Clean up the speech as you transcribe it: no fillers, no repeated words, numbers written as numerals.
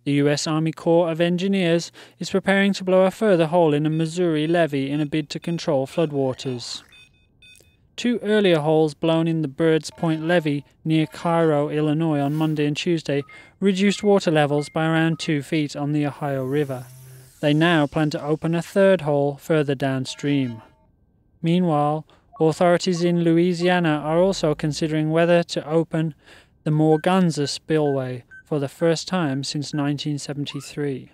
The U.S. Army Corps of Engineers is preparing to blow a further hole in a Missouri levee in a bid to control floodwaters. 2 earlier holes blown in the Birds Point levee near Cairo, Illinois on Monday and Tuesday reduced water levels by around 2 feet on the Ohio River. They now plan to open a 3rd hole further downstream. Meanwhile, authorities in Louisiana are also considering whether to open the Morganza spillway for the first time since 1973.